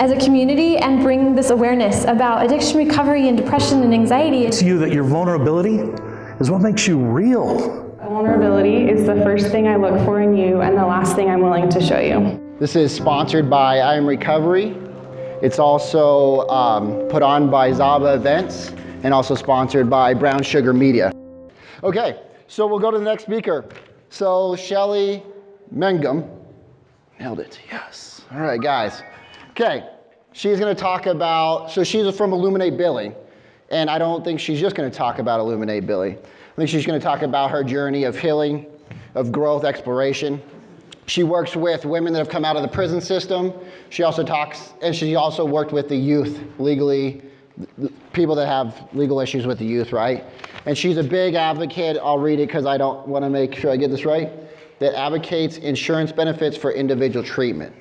as a community and bring this awareness about addiction recovery and depression and anxiety. To you that your vulnerability is what makes you real. Vulnerability is the first thing I look for in you and the last thing I'm willing to show you. This is sponsored by I Am Recovery. It's also put on by Zaba Events and also sponsored by Brown Sugar Media. Okay, so we'll go to the next speaker. So Shelley Mangum, nailed it, yes. All right, guys. Okay, she's gonna talk about, so she's from Illuminate Billy, and I don't think she's just gonna talk about Illuminate Billy. I think she's gonna talk about her journey of healing, of growth, exploration. She works with women that have come out of the prison system. She also talks, and she also worked with the youth, legally, people that have legal issues with the youth, right? And she's a big advocate, I'll read it because I don't wanna make sure I get this right, that advocates insurance benefits for individual treatment.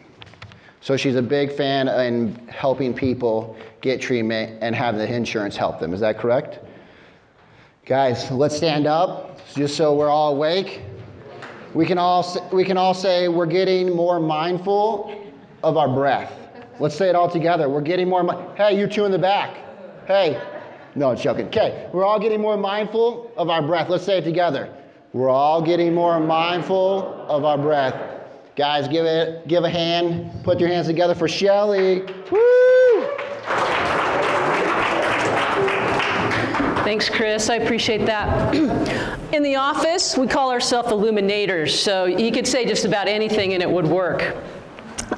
So she's a big fan in helping people get treatment and have the insurance help them, is that correct? Guys, let's stand up, just so we're all awake. We can all say we're getting more mindful of our breath. Let's say it all together. We're getting more, hey, you two in the back. Hey, no, it's joking. Okay, we're all getting more mindful of our breath. Let's say it together. We're all getting more mindful of our breath. Guys, give a hand. Put your hands together for Shelley. Woo! Thanks, Chris. I appreciate that. In the office, we call ourselves illuminators, so you could say just about anything and it would work.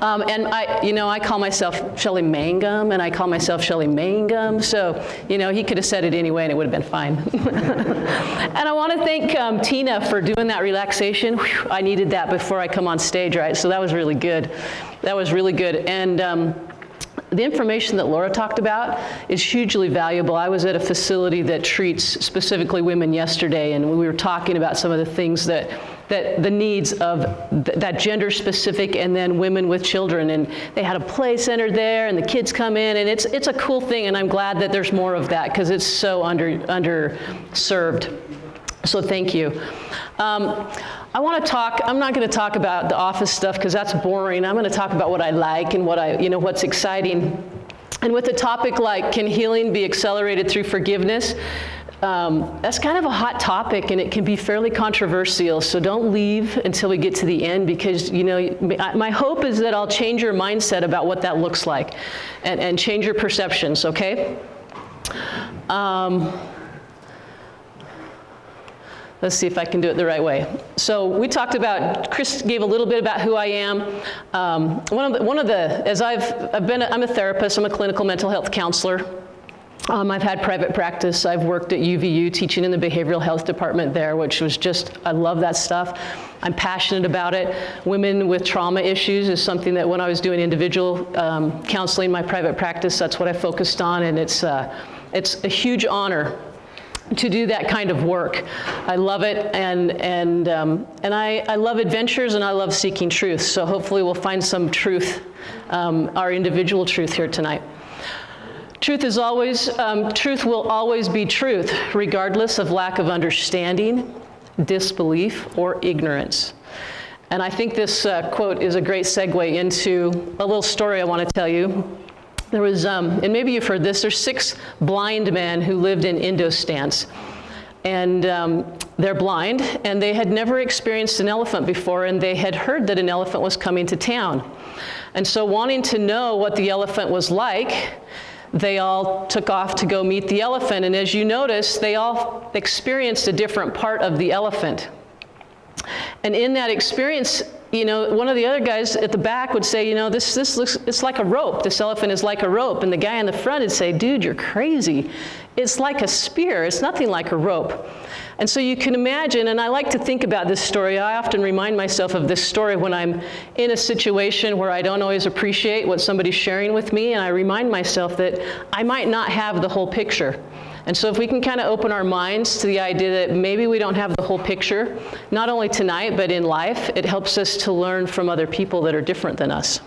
And I call myself Shelley Mangum, and I call myself Shelley Mangum, so, he could have said it anyway and it would have been fine. And I want to thank Tina for doing that relaxation. Whew, I needed that before I come on stage, right? So that was really good. That was really good. And the information that Laura talked about is hugely valuable. I was at a facility that treats specifically women yesterday, and we were talking about some of the things that the needs of that gender specific, and then women with children, and they had a play center there, and the kids come in, and it's a cool thing, and I'm glad that there's more of that because it's so underserved. So thank you. I want to talk, I'm not going to talk about the office stuff because that's boring. I'm going to talk about what I like and what's exciting. And with a topic like, can healing be accelerated through forgiveness? That's kind of a hot topic, and it can be fairly controversial, so don't leave until we get to the end, because my hope is that I'll change your mindset about what that looks like and change your perceptions, okay? Let's see if I can do it the right way. So we talked about, Chris gave a little bit about who I am. I'm a therapist, I'm a clinical mental health counselor. I've had private practice. I've worked at UVU teaching in the behavioral health department there, which was I love that stuff. I'm passionate about it. Women with trauma issues is something that when I was doing individual counseling in my private practice, that's what I focused on, and it's a huge honor to do that kind of work. I love it, and I love adventures, and I love seeking truth. So hopefully we'll find some truth, our individual truth here tonight. Truth will always be truth, regardless of lack of understanding, disbelief, or ignorance. And I think this quote is a great segue into a little story I want to tell you. There was, and maybe you've heard this, there's 6 blind men who lived in Indostans. And they're blind, and they had never experienced an elephant before, and they had heard that an elephant was coming to town. And so wanting to know what the elephant was like, they all took off to go meet the elephant. And as you notice, they all experienced a different part of the elephant. And in that experience, one of the other guys at the back would say, this looks, it's like a rope. This elephant is like a rope. And the guy in the front would say, dude, you're crazy. It's like a spear. It's nothing like a rope. And so you can imagine, and I like to think about this story. I often remind myself of this story when I'm in a situation where I don't always appreciate what somebody's sharing with me, and I remind myself that I might not have the whole picture. And so if we can kind of open our minds to the idea that maybe we don't have the whole picture, not only tonight, but in life, it helps us to learn from other people that are different than us.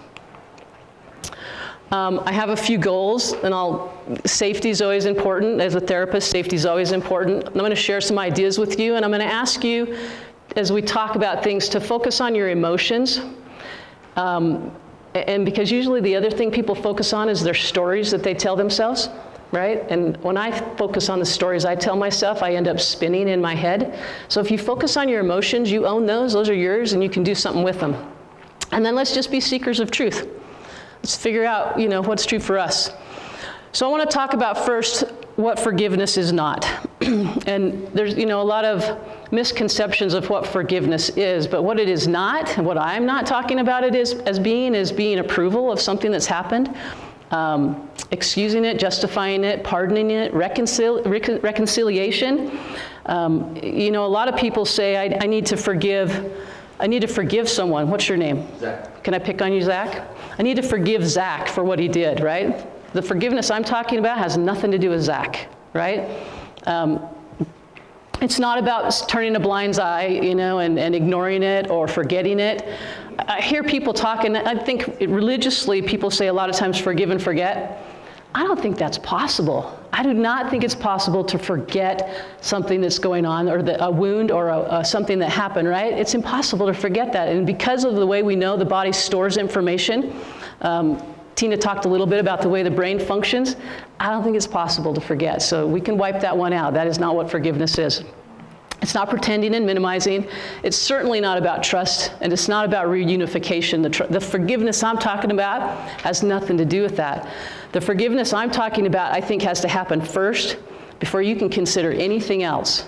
I have a few goals, and safety is always important. As a therapist, safety is always important. I'm going to share some ideas with you, and I'm going to ask you, as we talk about things, to focus on your emotions. And And because usually the other thing people focus on is their stories that they tell themselves, right? And when I focus on the stories I tell myself, I end up spinning in my head. So if you focus on your emotions, you own those are yours, and you can do something with them. And then let's just be seekers of truth. Let's figure out, what's true for us. So I want to talk about first what forgiveness is not. And there's, a lot of misconceptions of what forgiveness is, but what it is not, and what I'm not talking about it as being approval of something that's happened, excusing it, justifying it, pardoning it, reconciliation. A lot of people say, I need to forgive someone. What's your name? Zach. Can I pick on you, Zach? I need to forgive Zach for what he did, right? The forgiveness I'm talking about has nothing to do with Zach, right? It's not about turning a blind eye, and ignoring it or forgetting it. I hear people talking, I think religiously people say a lot of times forgive and forget. I don't think that's possible. I do not think it's possible to forget something that's going on, or a wound, or something that happened, right? It's impossible to forget that. And because of the way we know the body stores information, Tina talked a little bit about the way the brain functions. I don't think it's possible to forget. So we can wipe that one out. That is not what forgiveness is. It's not pretending and minimizing. It's certainly not about trust, and it's not about reunification. The forgiveness I'm talking about has nothing to do with that. The forgiveness I'm talking about, I think, has to happen first before you can consider anything else,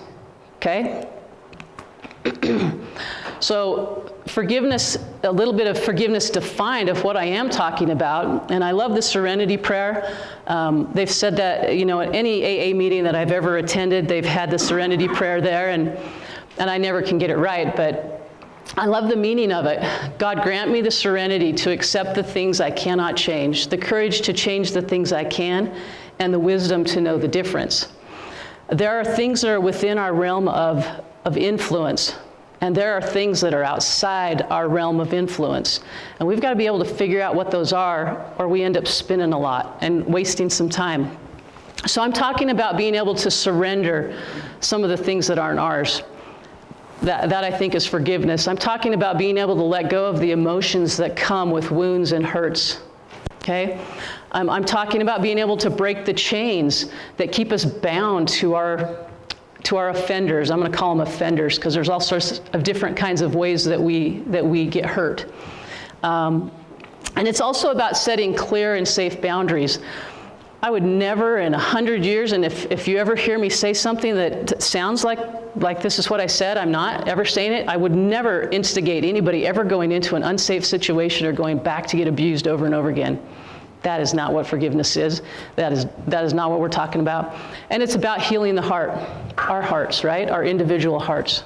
okay? So forgiveness, a little bit of forgiveness defined of what I am talking about, and I love the Serenity prayer. They've said that, at any AA meeting that I've ever attended, they've had the Serenity prayer there, and I never can get it right, but I love the meaning of it. God, grant me the serenity to accept the things I cannot change, the courage to change the things I can, and the wisdom to know the difference. There are things that are within our realm of influence, and there are things that are outside our realm of influence. And we've got to be able to figure out what those are, or we end up spinning a lot and wasting some time. So I'm talking about being able to surrender some of the things that aren't ours. That I think is forgiveness. I'm talking about being able to let go of the emotions that come with wounds and hurts, okay? I'm talking about being able to break the chains that keep us bound to our offenders. I'm going to call them offenders because there's all sorts of different kinds of ways that we get hurt. And it's also about setting clear and safe boundaries. I would never in 100 years, and if you ever hear me say something that sounds like this is what I said, I'm not ever saying it, I would never instigate anybody ever going into an unsafe situation or going back to get abused over and over again. That is not what forgiveness is. That is not what we're talking about. And it's about healing the heart, our hearts, right? Our individual hearts.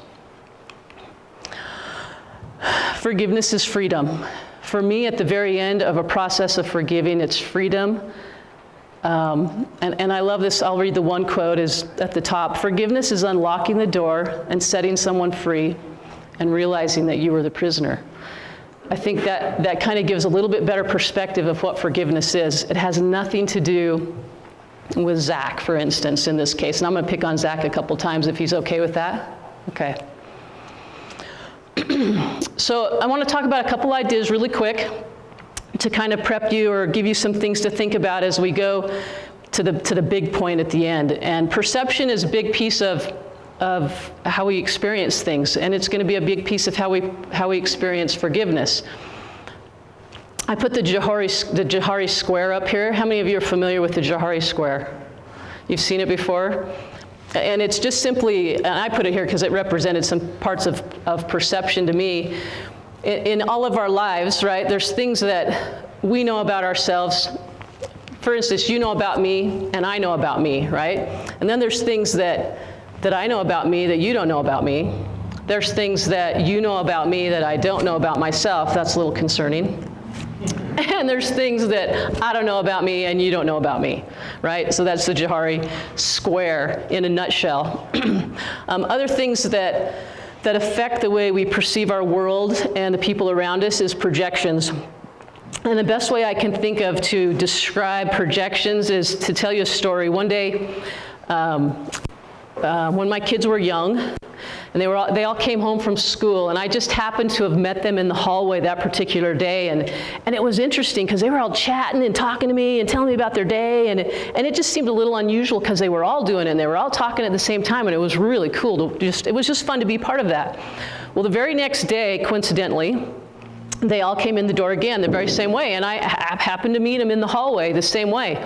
Forgiveness is freedom. For me, at the very end of a process of forgiving, it's freedom. And I love this. I'll read the one quote is at the top. Forgiveness is unlocking the door and setting someone free and realizing that you were the prisoner. I think that kind of gives a little bit better perspective of what forgiveness is. It has nothing to do with Zach, for instance, in this case. And I'm going to pick on Zach a couple times if he's okay with that. Okay. So I want to talk about a couple ideas really quick to kind of prep you or give you some things to think about as we go to the big point at the end. And perception is a big piece of how we experience things, and it's going to be a big piece of how we experience forgiveness. I put the Johari Square up here. How many of you are familiar with the Johari Square? You've seen it before? And it's just simply, and I put it here because it represented some parts of perception to me. In all of our lives, right, there's things that we know about ourselves. For instance, you know about me, and I know about me, right? And then there's things that I know about me that you don't know about me. There's things that you know about me that I don't know about myself. That's a little concerning. And there's things that I don't know about me and you don't know about me, right? So that's the Johari Square in a nutshell. Other things that affect the way we perceive our world and the people around us is projections. And the best way I can think of to describe projections is to tell you a story. One day, when my kids were young, and they all came home from school, and I just happened to have met them in the hallway that particular day, and it was interesting because they were all chatting and talking to me and telling me about their day, and it just seemed a little unusual because they were all doing it and they were all talking at the same time, and it was really cool it was just fun to be part of that. Well, the very next day, coincidentally, they all came in the door again the very same way, and I happened to meet them in the hallway the same way.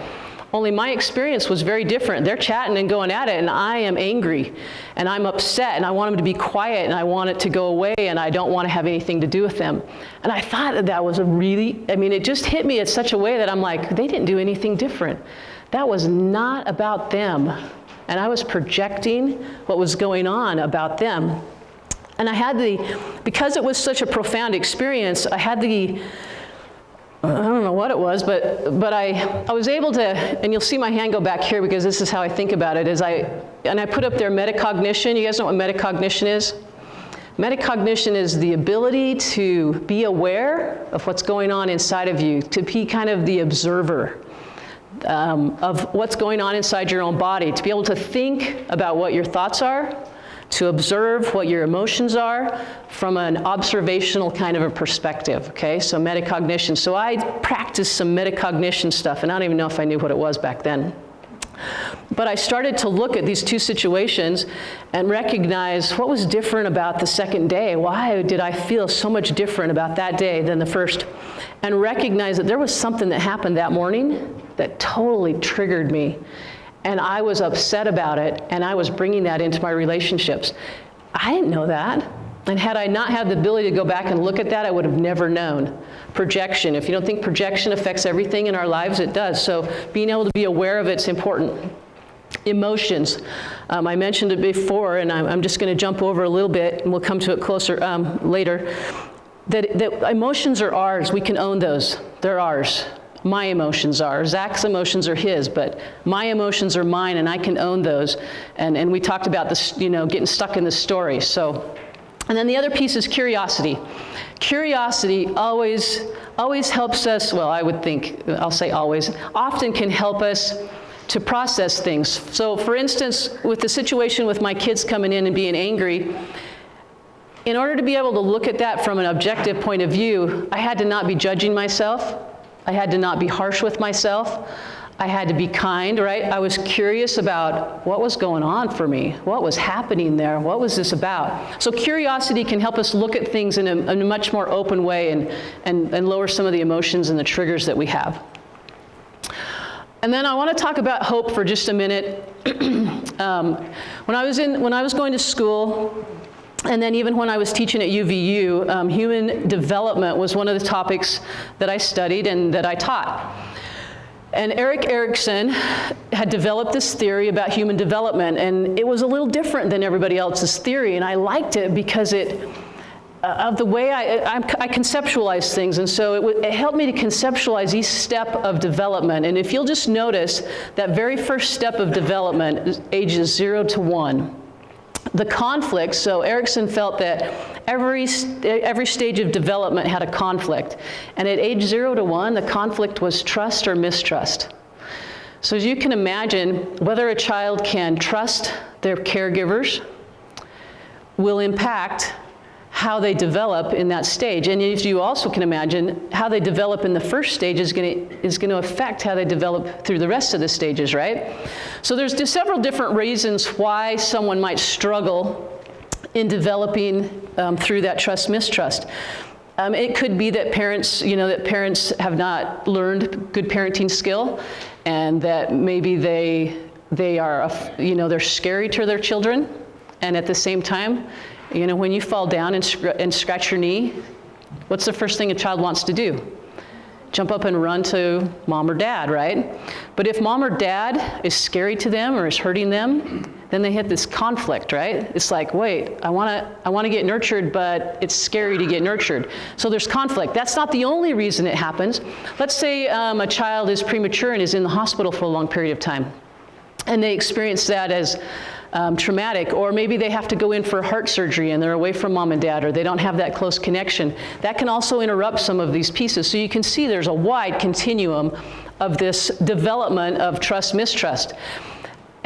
Only my experience was very different. They're chatting and going at it, and I am angry, and I'm upset, and I want them to be quiet, and I want it to go away, and I don't want to have anything to do with them. And I thought that was it just hit me in such a way that I'm like, they didn't do anything different. That was not about them. And I was projecting what was going on about them. And because it was such a profound experience, I had I don't know what it was, but I was able to, and you'll see my hand go back here because this is how I think about it, I put up there metacognition. You guys know what metacognition is? Metacognition is the ability to be aware of what's going on inside of you, to be kind of the observer of what's going on inside your own body, to be able to think about what your thoughts are, to observe what your emotions are from an observational kind of a perspective, okay? So metacognition. So I practiced some metacognition stuff, and I don't even know if I knew what it was back then. But I started to look at these two situations and recognize what was different about the second day. Why did I feel so much different about that day than the first? And recognize that there was something that happened that morning that totally triggered me. And I was upset about it, and I was bringing that into my relationships. I didn't know that. And had I not had the ability to go back and look at that, I would have never known. Projection. If you don't think projection affects everything in our lives, it does. So being able to be aware of it's important. Emotions. I mentioned it before, and I'm just going to jump over a little bit, and we'll come to it closer later. That emotions are ours. We can own those. They're ours. My emotions are. Zach's emotions are his, but my emotions are mine, and I can own those. And we talked about this, getting stuck in the story. So, and then the other piece is curiosity. Curiosity always helps us, well, I would think, I'll say always, often can help us to process things. So for instance, with the situation with my kids coming in and being angry, in order to be able to look at that from an objective point of view, I had to not be judging myself. I had to not be harsh with myself. I had to be kind, right? I was curious about what was going on for me. What was happening there? What was this about? So curiosity can help us look at things in a much more open way and lower some of the emotions and the triggers that we have. And then I want to talk about hope for just a minute. When I was going to school, and then even when I was teaching at UVU, human development was one of the topics that I studied and that I taught. And Erik Erikson had developed this theory about human development, and it was a little different than everybody else's theory, and I liked it because of the way I conceptualize things, and so it helped me to conceptualize each step of development. And if you'll just notice, that very first step of development is ages 0 to 1. The conflict, so Erikson felt that every stage of development had a conflict. And at age 0 to 1, the conflict was trust or mistrust. So as you can imagine, whether a child can trust their caregivers will impact how they develop in that stage. And as you also can imagine, how they develop in the first stage is going to affect how they develop through the rest of the stages, right? So there's just several different reasons why someone might struggle in developing through that trust-mistrust. It could be that parents have not learned good parenting skill, and that maybe they are, they're scary to their children, and at the same time, when you fall down and scratch your knee, what's the first thing a child wants to do? Jump up and run to mom or dad, right? But if mom or dad is scary to them or is hurting them, then they hit this conflict, right? It's like, wait, I want to get nurtured, but it's scary to get nurtured. So there's conflict. That's not the only reason it happens. Let's say a child is premature and is in the hospital for a long period of time, and they experience that as traumatic, or maybe they have to go in for heart surgery and they're away from mom and dad, or they don't have that close connection. That can also interrupt some of these pieces. So you can see there's a wide continuum of this development of trust-mistrust.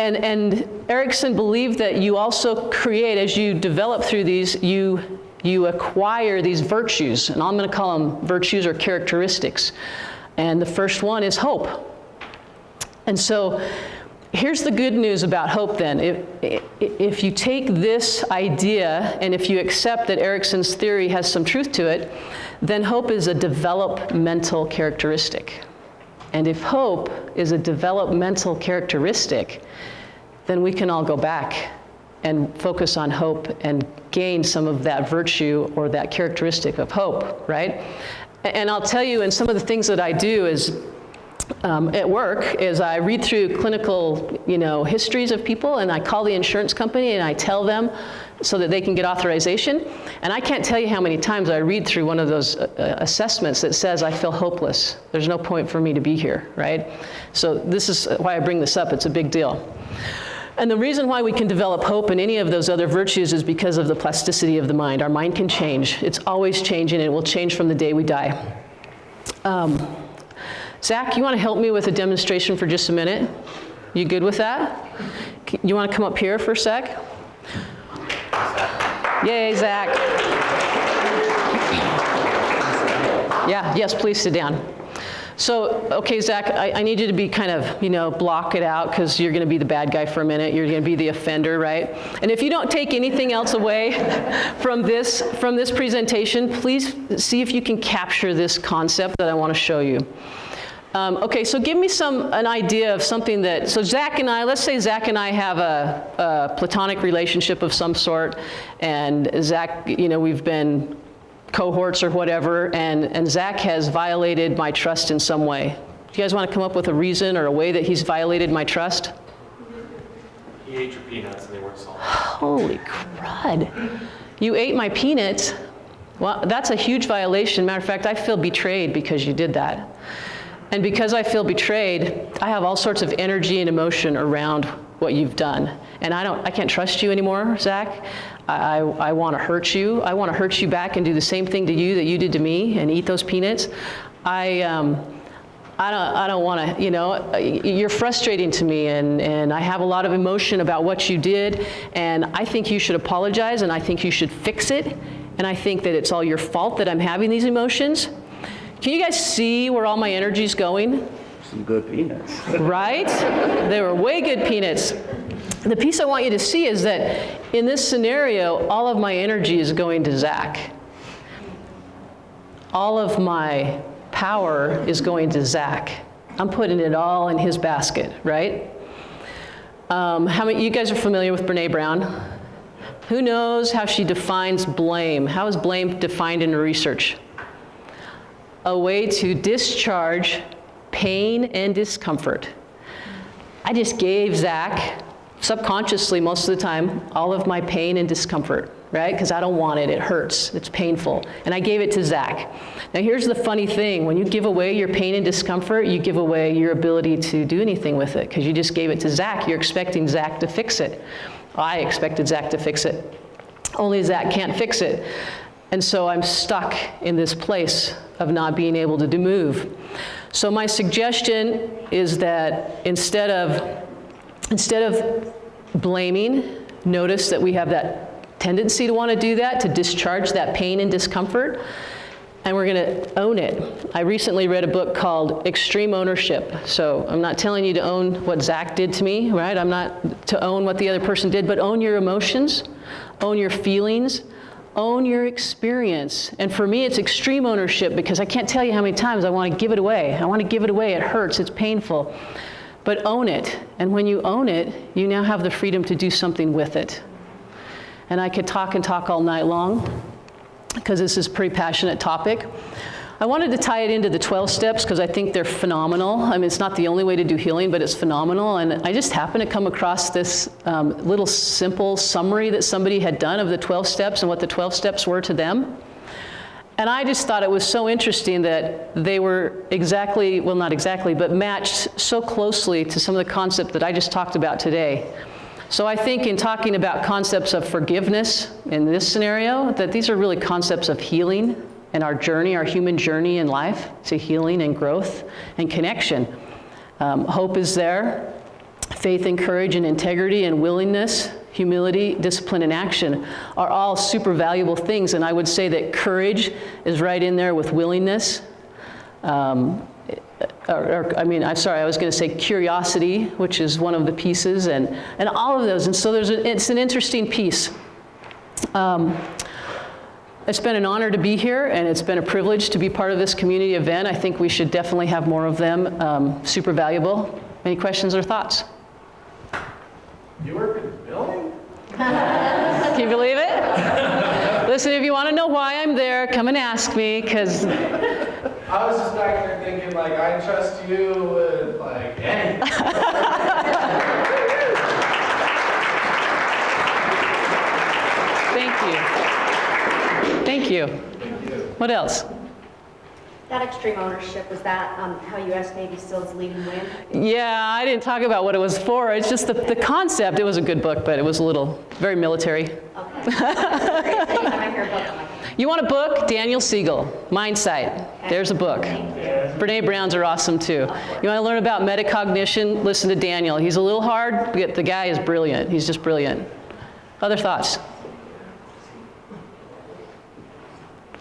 And Erikson believed that you also create, as you develop through these, you acquire these virtues, and I'm going to call them virtues or characteristics. And the first one is hope. And so here's the good news about hope then. If you take this idea and if you accept that Erikson's theory has some truth to it, then hope is a developmental characteristic. And if hope is a developmental characteristic, then we can all go back and focus on hope and gain some of that virtue or that characteristic of hope, right? And I'll tell you, in some of the things that I do is, at work, is I read through clinical, histories of people, and I call the insurance company and I tell them so that they can get authorization. And I can't tell you how many times I read through one of those assessments that says I feel hopeless. There's no point for me to be here, right? So this is why I bring this up. It's a big deal. And the reason why we can develop hope in any of those other virtues is because of the plasticity of the mind. Our mind can change. It's always changing, and it will change from the day we die. Zach, you want to help me with a demonstration for just a minute? You good with that? You want to come up here for a sec? Yay, Zach. Yeah, yes, please sit down. So, okay, Zach, I need you to be kind of, block it out, because you're going to be the bad guy for a minute. You're going to be the offender, right? And if you don't take anything else away from this presentation, please see if you can capture this concept that I want to show you. Okay, so give me an idea of something that, so Zach and I, let's say Zach and I have a platonic relationship of some sort, and Zach, we've been cohorts or whatever, and Zach has violated my trust in some way. Do you guys want to come up with a reason or a way that he's violated my trust? He ate your peanuts and they weren't salty. Holy crud. You ate my peanuts? Well, that's a huge violation. Matter of fact, I feel betrayed because you did that. And because I feel betrayed, I have all sorts of energy and emotion around what you've done. And I can't trust you anymore, Zach. I want to hurt you. I want to hurt you back and do the same thing to you that you did to me and eat those peanuts. I don't want to, you're frustrating to me, and I have a lot of emotion about what you did, and I think you should apologize, and I think you should fix it, and I think that it's all your fault that I'm having these emotions. Can you guys see where all my energy's going? Some good peanuts. Right? They were way good peanuts. The piece I want you to see is that in this scenario, all of my energy is going to Zach. All of my power is going to Zach. I'm putting it all in his basket, right? How many you guys are familiar with Brene Brown? Who knows how she defines blame? How is blame defined in her research? A way to discharge pain and discomfort. I just gave Zach, subconsciously most of the time, all of my pain and discomfort, right? Because I don't want it, it hurts, it's painful. And I gave it to Zach. Now here's the funny thing, when you give away your pain and discomfort, you give away your ability to do anything with it, because you just gave it to Zach. You're expecting Zach to fix it. I expected Zach to fix it. Only Zach can't fix it. And so I'm stuck in this place of not being able to move. So my suggestion is that instead of blaming, notice that we have that tendency to want to do that, to discharge that pain and discomfort, and we're going to own it. I recently read a book called Extreme Ownership. So I'm not telling you to own what Zach did to me, right? I'm not to own what the other person did, but own your emotions, own your feelings, own your experience. And for me, it's extreme ownership, because I can't tell you how many times I want to give it away. I want to give it away. It hurts. It's painful. But own it. And when you own it, you now have the freedom to do something with it. And I could talk and talk all night long, because this is a pretty passionate topic. I wanted to tie it into the 12 steps because I think they're phenomenal. I mean, it's not the only way to do healing, but it's phenomenal. And I just happened to come across this little simple summary that somebody had done of the 12 steps and what the 12 steps were to them. And I just thought it was so interesting that they were exactly, well, not exactly, but matched so closely to some of the concepts that I just talked about today. So I think in talking about concepts of forgiveness in this scenario, that these are really concepts of healing and our journey, our human journey in life to healing and growth and connection. Hope is there. faith and courage and integrity and willingness, humility, discipline, and action are all super valuable things. And I would say that courage is right in there with willingness. I was going to say curiosity, which is one of the pieces, and all of those. And so it's an interesting piece. It's been an honor to be here, and it's been a privilege to be part of this community event. I think we should definitely have more of them. Super valuable. Any questions or thoughts? You work in the building? Can you believe it? Listen, if you want to know why I'm there, come and ask me, because I was just back there thinking, like, I trust you with, like, anything. Thank you. Thank you. What else? That extreme ownership, was that how U.S. Navy SEALs leading win? Yeah, I didn't talk about what it was for. It's just the concept. It was a good book, but it was a little, very military. Okay. Anytime I hear a book, I'm like, You want a book? Daniel Siegel, Mindsight. There's a book. Brene Brown's are awesome too. You want to learn about metacognition? Listen to Daniel. He's a little hard, but the guy is brilliant. He's just brilliant. Other thoughts?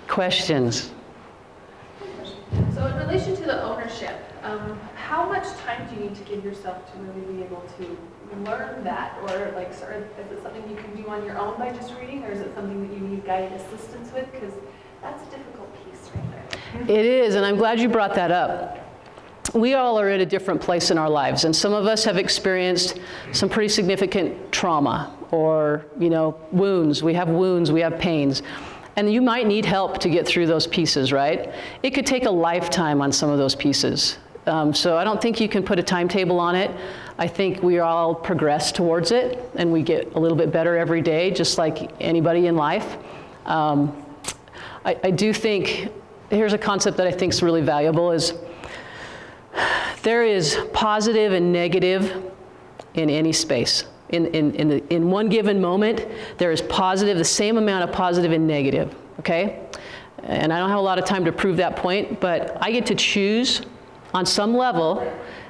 Questions? So in relation to the ownership, how much time do you need to give yourself to really be able to learn that? Or like, sort of, is it something you can do on your own by just reading, or is it something that you need guided assistance with? Because that's a difficult piece right there. It is, and I'm glad you brought that up. We all are at a different place in our lives, and some of us have experienced some pretty significant trauma or, wounds. We have pains. And you might need help to get through those pieces, right? It could take a lifetime on some of those pieces. So I don't think you can put a timetable on it. I think we all progress towards it, and we get a little bit better every day, just like anybody in life. I do think, here's a concept that I think is really valuable, is there is positive and negative in any space. In one given moment, there is positive, the same amount of positive and negative, okay? And I don't have a lot of time to prove that point, but I get to choose on some level,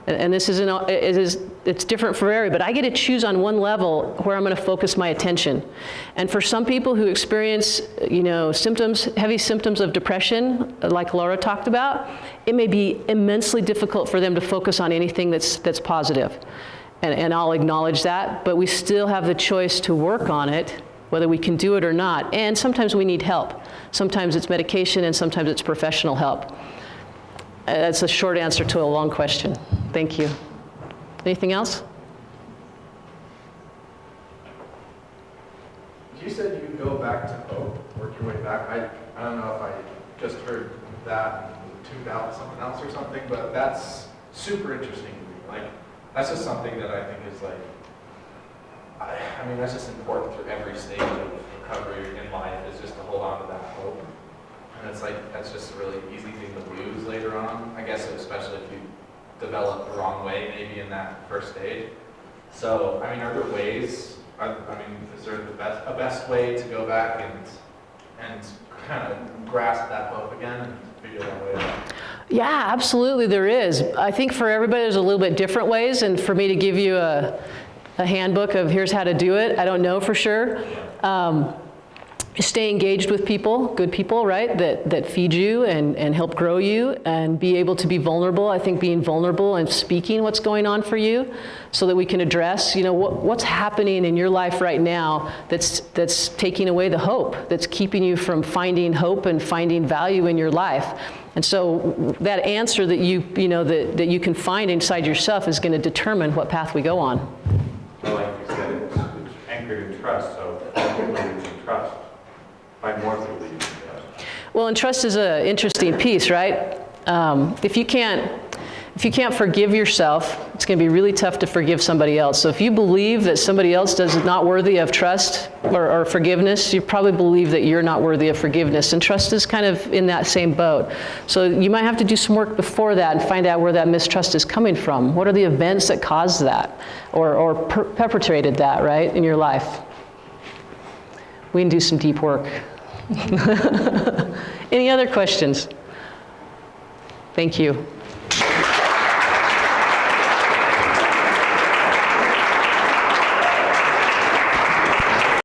and this it's different for everybody, but I get to choose on one level where I'm going to focus my attention. And for some people who experience, heavy symptoms of depression, like Laura talked about, it may be immensely difficult for them to focus on anything that's positive. And I'll acknowledge that, but we still have the choice to work on it, whether we can do it or not. And sometimes we need help. Sometimes it's medication, and sometimes it's professional help. That's a short answer to a long question. Thank you. Anything else? You said you go back to hope, work your way back. I don't know if I just heard that and tuned out something else or something, but that's super interesting to me. Like, that's just something that I think is like, I mean, that's just important through every stage of recovery in life, is just to hold on to that hope. And it's like, that's just a really easy thing to lose later on, I guess, especially if you develop the wrong way, maybe in that first stage. So, I mean, are there ways, is there a best way to go back and kind of grasp that hope again and figure that way out? Yeah, absolutely there is. I think for everybody there's a little bit different ways, and for me to give you a handbook of here's how to do it, I don't know for sure. Stay engaged with people, good people, right, that feed you and help grow you, and be able to be vulnerable. I think being vulnerable and speaking what's going on for you, so that we can address, what's happening in your life right now that's taking away the hope, that's keeping you from finding hope and finding value in your life. And so that answer that that you can find inside yourself is going to determine what path we go on. Well, like you said, it's anchored in trust, so anchored in trust. Find more through these. Well, and trust is an interesting piece, right? If you can't forgive yourself, it's going to be really tough to forgive somebody else. So if you believe that somebody else is not worthy of trust or forgiveness, you probably believe that you're not worthy of forgiveness. And trust is kind of in that same boat. So you might have to do some work before that and find out where that mistrust is coming from. What are the events that caused that or perpetrated that, right, in your life? We can do some deep work. Any other questions? Thank you.